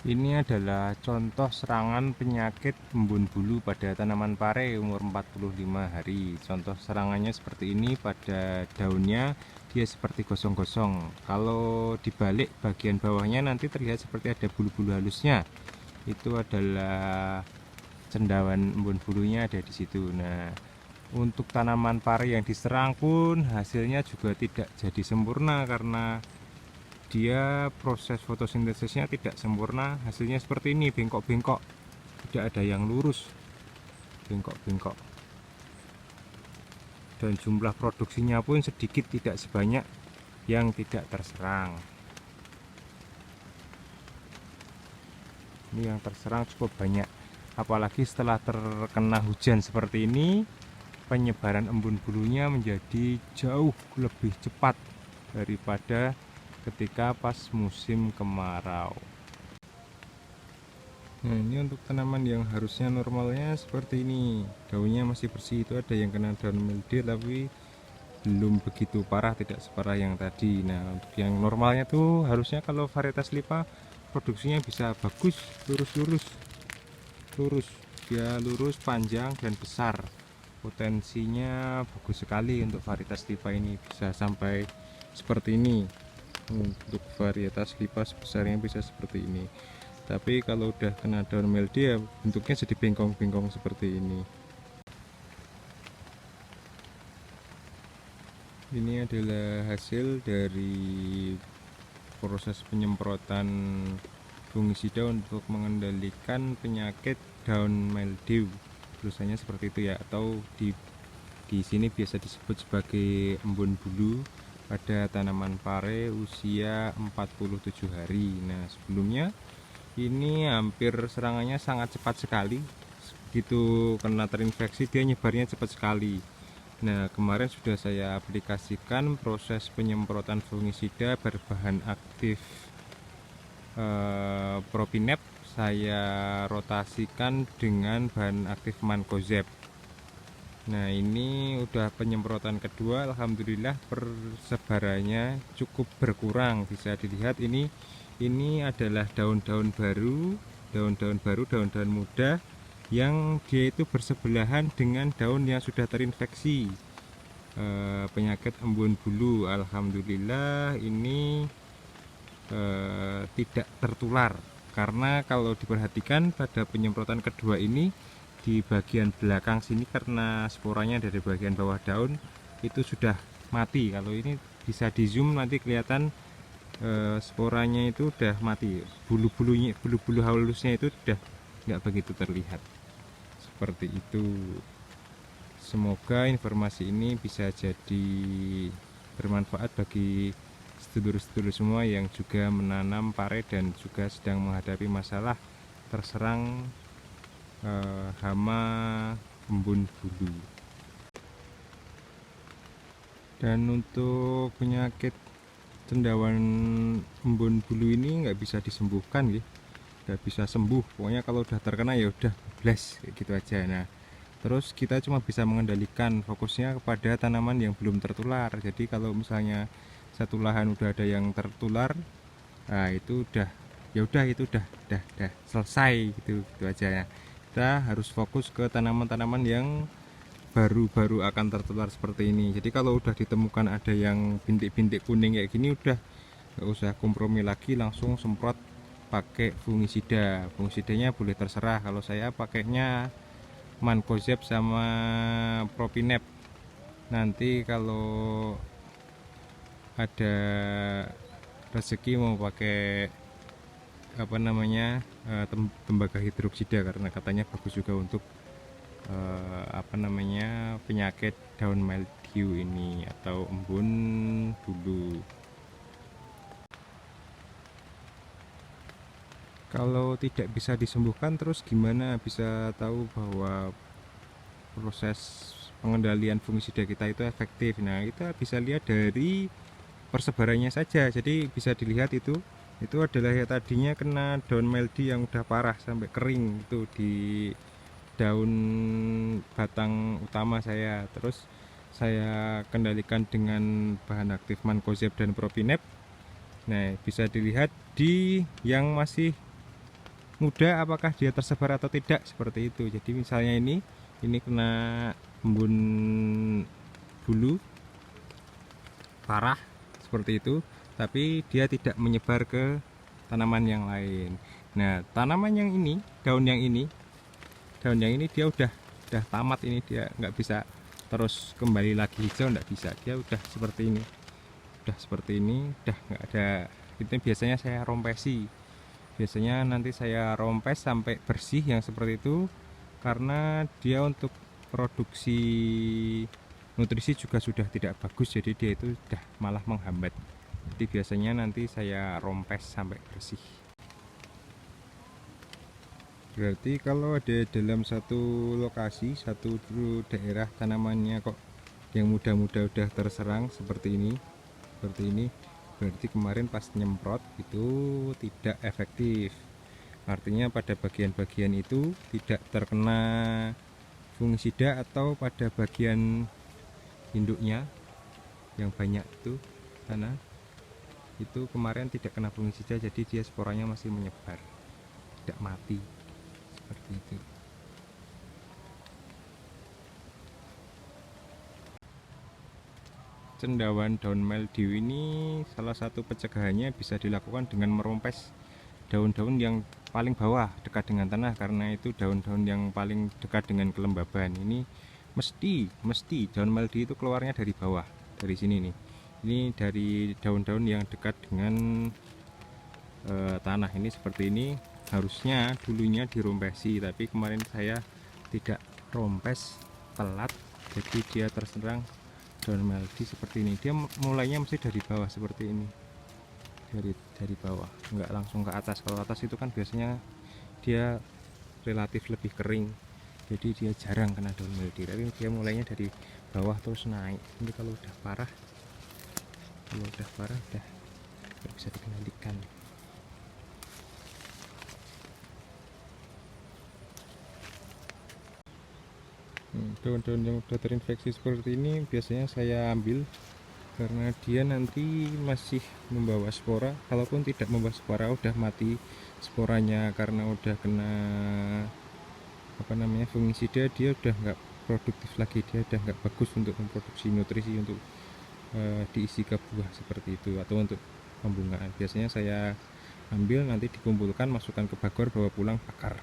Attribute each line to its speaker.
Speaker 1: Ini adalah contoh serangan penyakit embun bulu pada tanaman pare umur 45 hari. Contoh serangannya seperti ini, pada daunnya dia seperti gosong-gosong. Kalau dibalik bagian bawahnya nanti terlihat seperti ada bulu-bulu halusnya. Itu adalah cendawan embun bulunya ada di situ. Nah, untuk tanaman pare yang diserang pun hasilnya juga tidak jadi sempurna karena dia proses fotosintesisnya tidak sempurna, hasilnya seperti ini, bengkok-bengkok, tidak ada yang lurus, bengkok-bengkok, dan jumlah produksinya pun sedikit, tidak sebanyak yang tidak terserang. Ini yang terserang cukup banyak, apalagi setelah terkena hujan seperti ini, penyebaran embun bulunya menjadi jauh lebih cepat daripada ketika pas musim kemarau. Nah, ini untuk tanaman yang harusnya normalnya seperti ini, daunnya masih bersih. Itu ada yang kena daun mildew tapi belum begitu parah, tidak separah yang tadi. Nah, untuk yang normalnya tuh harusnya kalau varietas lipa produksinya bisa bagus, lurus-lurus, lurus, dia lurus, panjang dan besar. Potensinya bagus sekali untuk varietas lipa ini, bisa sampai seperti ini. Untuk varietas lipa sebesarnya bisa seperti ini. Tapi kalau udah kena daun mildew ya bentuknya jadi bengkong-bengkong seperti ini. Ini adalah hasil dari proses penyemprotan fungisida untuk mengendalikan penyakit daun mildew. Tulisannya seperti itu ya, atau di sini biasa disebut sebagai embun bulu pada tanaman pare usia 47 hari. Nah, sebelumnya ini hampir serangannya sangat cepat sekali. Begitu kena terinfeksi dia nyebarnya cepat sekali. Nah, kemarin sudah saya aplikasikan proses penyemprotan fungisida berbahan aktif Propinep. Saya rotasikan dengan bahan aktif Mancozeb. Nah, ini udah penyemprotan kedua, alhamdulillah persebarannya cukup berkurang. Bisa dilihat ini adalah daun-daun baru, daun-daun muda yang dia itu bersebelahan dengan daun yang sudah terinfeksi penyakit embun bulu. Alhamdulillah ini tidak tertular, karena kalau diperhatikan pada penyemprotan kedua ini di bagian belakang sini karena sporanya dari bagian bawah daun itu sudah mati. Kalau ini bisa di zoom nanti kelihatan sporanya itu udah mati, bulu-bulu halusnya itu sudah nggak begitu terlihat seperti itu. Semoga informasi ini bisa jadi bermanfaat bagi sedulur-sedulur semua yang juga menanam pare dan juga sedang menghadapi masalah terserang hama embun bulu. Dan untuk penyakit cendawan embun bulu ini nggak bisa disembuhkan ya, nggak bisa sembuh. Pokoknya kalau udah terkena ya udah bless kayak gitu aja. Nah, terus kita cuma bisa mengendalikan, fokusnya kepada tanaman yang belum tertular. Jadi kalau misalnya satu lahan udah ada yang tertular, nah itu udah, ya udah itu udah selesai gitu, gitu aja ya. Kita harus fokus ke tanaman-tanaman yang baru-baru akan tertular seperti ini. Jadi kalau udah ditemukan ada yang bintik-bintik kuning kayak gini, udah nggak usah kompromi lagi, langsung semprot pakai fungisida. Fungisidanya boleh terserah, kalau saya pakainya Mancozeb sama Propinep. Nanti kalau ada rezeki mau pakai apa namanya tembaga hidroksida, karena katanya bagus juga untuk apa namanya penyakit daun mildew ini atau embun bulu. Kalau tidak bisa disembuhkan, terus gimana bisa tahu bahwa proses pengendalian fungisida kita itu efektif? Nah, kita bisa lihat dari persebarannya saja. Jadi bisa dilihat itu adalah ya tadinya kena daun mildew yang udah parah sampai kering itu di daun batang utama saya. Terus saya kendalikan dengan bahan aktif Mancozeb dan Propinep. Nah, bisa dilihat di yang masih muda apakah dia tersebar atau tidak, seperti itu. Jadi misalnya ini kena embun bulu parah seperti itu, tapi dia tidak menyebar ke tanaman yang lain. Nah, tanaman yang ini, daun yang ini dia udah tamat, ini dia nggak bisa terus kembali lagi hijau, nggak bisa, dia udah seperti ini, udah nggak ada. Itu biasanya saya rompesi, biasanya nanti saya rompes sampai bersih yang seperti itu, karena dia untuk produksi nutrisi juga sudah tidak bagus, jadi dia itu sudah malah menghambat. Jadi biasanya nanti saya rompes sampai bersih. Berarti kalau ada dalam satu lokasi, satu daerah tanamannya kok yang muda-muda udah terserang seperti ini, berarti kemarin pas nyemprot itu tidak efektif. Artinya pada bagian-bagian itu tidak terkena fungisida, atau pada bagian induknya yang banyak itu sana itu kemarin tidak kena fungisida, jadi dia sporanya masih menyebar, tidak mati seperti itu. Cendawan daun mildew ini salah satu pencegahannya bisa dilakukan dengan merompes daun-daun yang paling bawah dekat dengan tanah, karena itu daun-daun yang paling dekat dengan kelembaban. Ini mesti daun mildew itu keluarnya dari bawah, dari sini nih. Ini dari daun-daun yang dekat dengan tanah ini seperti ini. Harusnya dulunya dirompesi, tapi kemarin saya tidak rompes, telat, jadi dia terserang daun mildew seperti ini. Dia mulainya mesti dari bawah seperti ini, dari bawah, nggak langsung ke atas. Kalau atas itu kan biasanya dia relatif lebih kering, jadi dia jarang kena daun mildew, tapi dia mulainya dari bawah terus naik. Ini kalau udah parah udah nggak bisa dikendalikan. Daun-daun yang sudah terinfeksi seperti ini biasanya saya ambil, karena dia nanti masih membawa spora. Kalaupun tidak membawa spora, udah mati sporanya karena udah kena fungisida, dia udah nggak produktif lagi, dia udah nggak bagus untuk memproduksi nutrisi untuk diisi ke buah seperti itu, atau untuk pembungaan. Biasanya saya ambil, nanti dikumpulkan, masukkan ke bagor, bawa pulang, bakar.